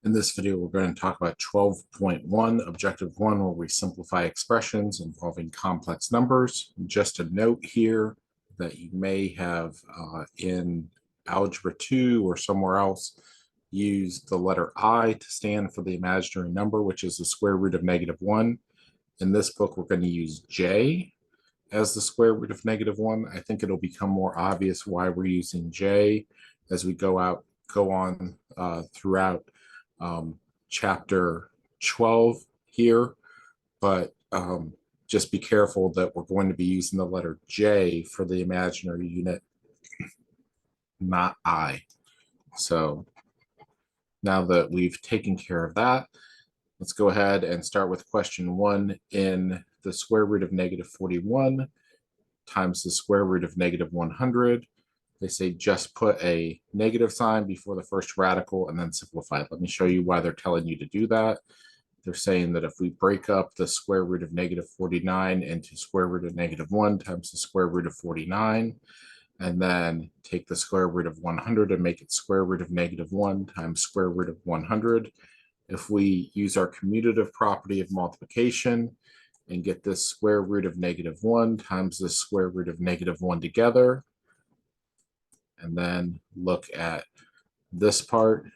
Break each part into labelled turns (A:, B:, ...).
A: In this video, we're going to talk about 12.1, Objective 1, where we simplify expressions involving complex numbers. Just a note here that you may have in Algebra 2 or somewhere else used the letter I to stand for the imaginary number, which is the square root of -1. In this book, we're going to use J as the square root of -1. I think it'll become more obvious why we're using J as we go on throughout chapter 12 here, but just be careful that we're going to be using the letter J for the imaginary unit, not I. So now that we've taken care of that, let's go ahead and start with question 1. In the square root of -41 times the square root of -100, they say just put a negative sign before the first radical and then simplify it. Let me show you why they're telling you to do that. They're saying that if we break up the square root of -49 into square root of -1 times the square root of 49, and then take the square root of 100 and make it square root of -1 times square root of 100, if we use our commutative property of multiplication and get this square root of -1 times the square root of -1 together, and then look at this part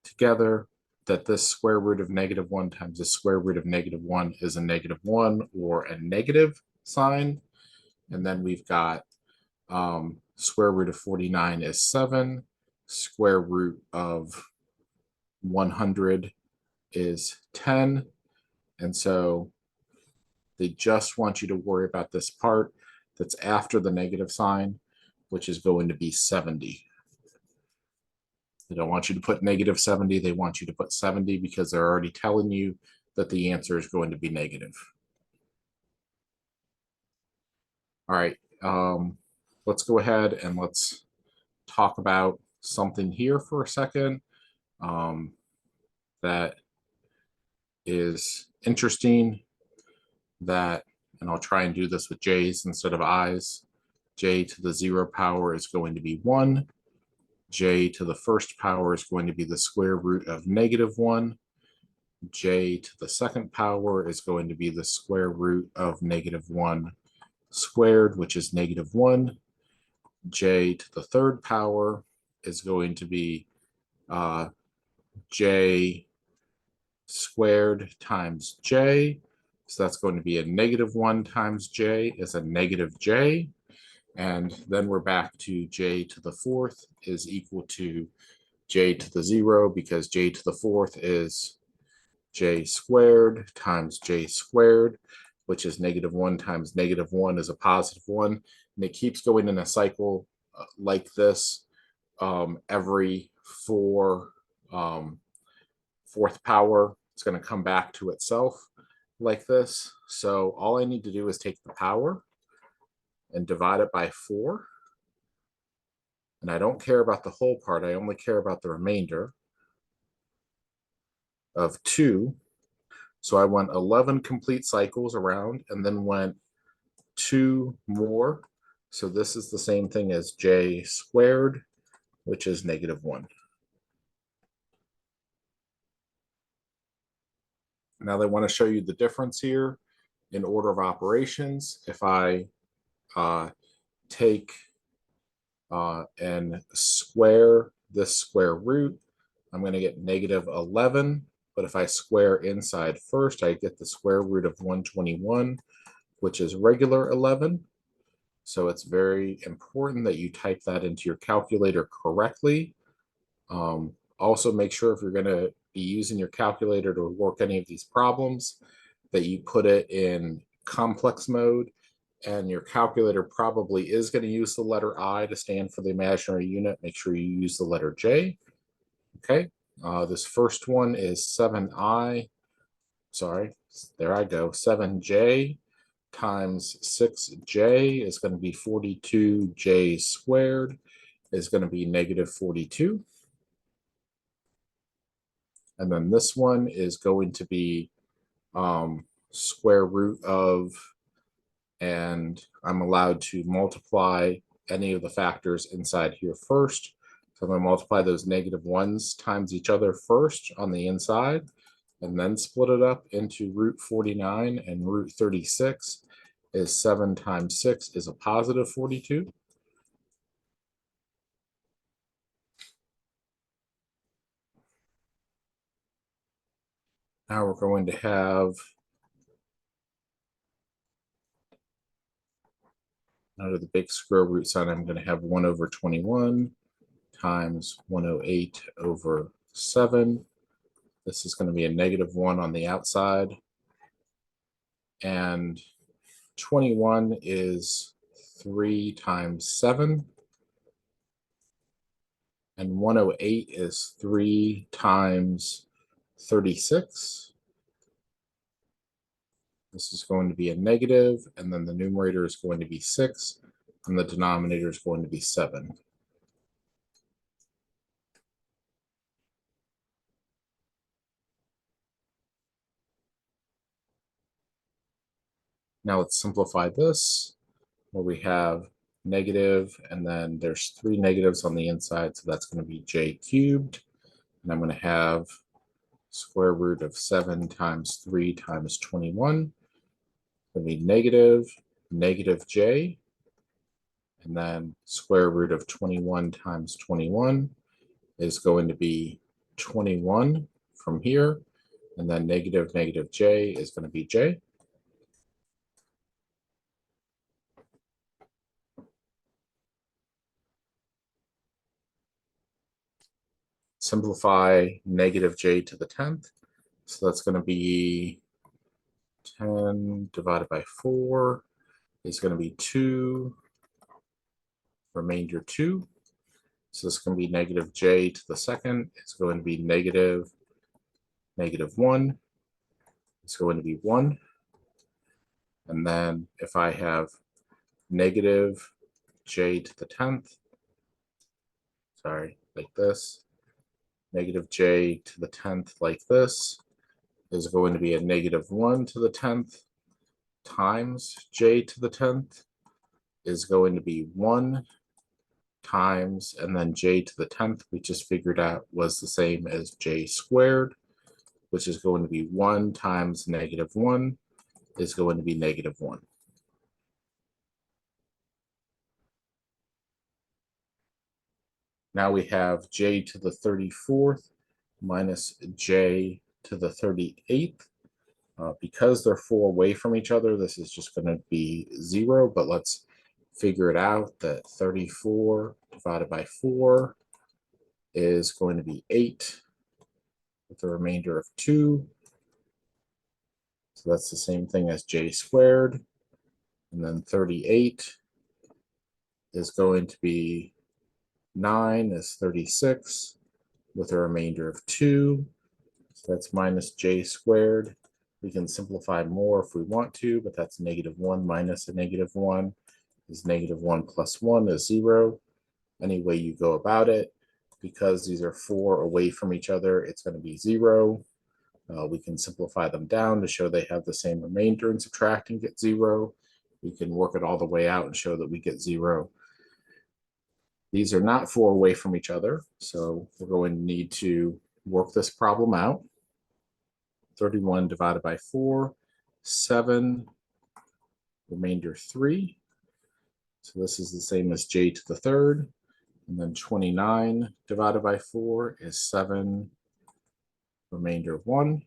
A: together, that this square root of -1 times the square root of -1 is a -1 or a negative sign. And then we've got square root of 49 is 7, square root of 100 is 10. And so they just want you to worry about this part that's after the negative sign, which is going to be 70. They don't want you to put -70. They want you to put 70 because they're already telling you that the answer is going to be negative. All right, let's go ahead and let's talk about something here for a second that is interesting, and I'll try and do this with J's instead of I's. J to the 0 power is going to be 1. J to the first power is going to be the square root of -1. J to the second power is going to be the square root of -1 squared, which is -1. J to the third power is going to be J squared times J. So that's going to be a -1 times J is a -J. And then we're back to J to the fourth is equal to J to the 0, because J to the fourth is J squared times J squared, which is -1 times -1 is a +1. And it keeps going in a cycle like this every fourth power. It's going to come back to itself like this. So all I need to do is take the power and divide it by 4. And I don't care about the whole part. I only care about the remainder of 2. So I went 11 complete cycles around and then went 2 more. So this is the same thing as J squared, which is -1. Now they want to show you the difference here in order of operations. If I take and square this square root, I'm going to get -11. But if I square inside first, I get the square root of 121, which is regular 11. So it's very important that you type that into your calculator correctly. Also, make sure if you're going to be using your calculator to work any of these problems, that you put it in complex mode. And your calculator probably is going to use the letter I to stand for the imaginary unit. Make sure you use the letter J. Okay, this first one is 7i. Sorry, there I go. 7j times 6j is going to be 42j squared is going to be -42. And then this one is going to be square root of, and I'm allowed to multiply any of the factors inside here first. So I'm going to multiply those negative ones times each other first on the inside, and then split it up into root 49, and root 36 is 7 times 6 is a positive 42. Now we're going to have under the big square root sign, I'm going to have 1 over 21 times 108 over 7. This is going to be a negative 1 on the outside. And 21 is 3 times 7. And 108 is 3 times 36. This is going to be a negative, and then the numerator is going to be 6, and the denominator is going to be 7. Now let's simplify this, where we have negative, and then there's 3 negatives on the inside, so that's going to be j cubed. And I'm going to have square root of 7 times 3 times 21. It's going to be negative j, and then square root of 21 times 21 is going to be 21 from here, and then negative j is going to be j. Simplify negative j to the 10th. So that's going to be 10 divided by 4 is going to be 2, remainder 2. So this is going to be negative j to the second. It's going to be negative 1. It's going to be 1. And then if I have negative j to the 10th, sorry, like this, negative j to the 10th like this is going to be a negative 1 to the 10th times j to the 10th is going to be 1 times, and then j to the 10th we just figured out was the same as j squared, which is going to be 1 times negative 1 is going to be negative 1. Now we have j to the 34th minus j to the 38th. Because they're 4 away from each other, this is just going to be 0, but let's figure it out that 34 divided by 4 is going to be 8 with the remainder of 2. So that's the same thing as j squared. And then 38 is going to be 9 is 36 with a remainder of 2. So that's minus j squared. We can simplify more if we want to, but that's negative 1 minus a negative 1 is negative 1 plus 1 is 0. Any way you go about it, because these are 4 away from each other, it's going to be 0. We can simplify them down to show they have the same remainder and subtract and get 0. We can work it all the way out and show that we get 0. These are not 4 away from each other, so we're going to need to work this problem out. 31 divided by 4, 7, remainder 3. So this is the same as j to the 3rd. And then 29 divided by 4 is 7, remainder 1.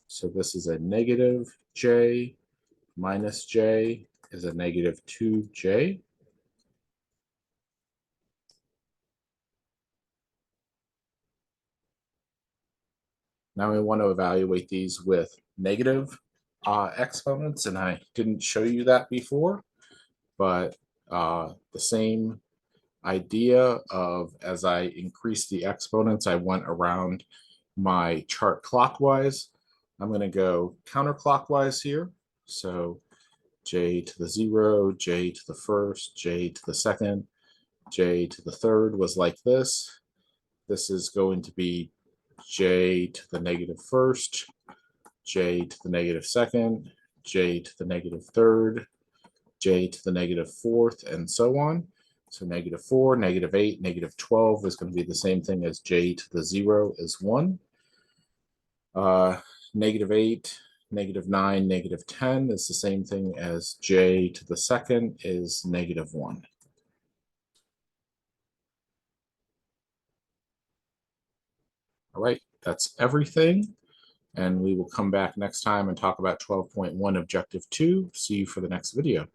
A: So this is a negative j minus j is a negative 2j. Now we want to evaluate these with negative exponents, and I didn't show you that before, but the same idea of as I increase the exponents, I went around my chart clockwise. I'm going to go counterclockwise here. So j to the 0, j to the 1st, j to the 2nd, j to the 3rd was like this. This is going to be j to the negative 1st, j to the negative 2nd, j to the negative 3rd, j to the negative 4th, and so on. So -4, -8, -12 is going to be the same thing as j to the 0 is 1. -8, -9, -10 is the same thing as j to the second is -1. All right, that's everything. And we will come back next time and talk about 12.1 Objective 2. See you for the next video.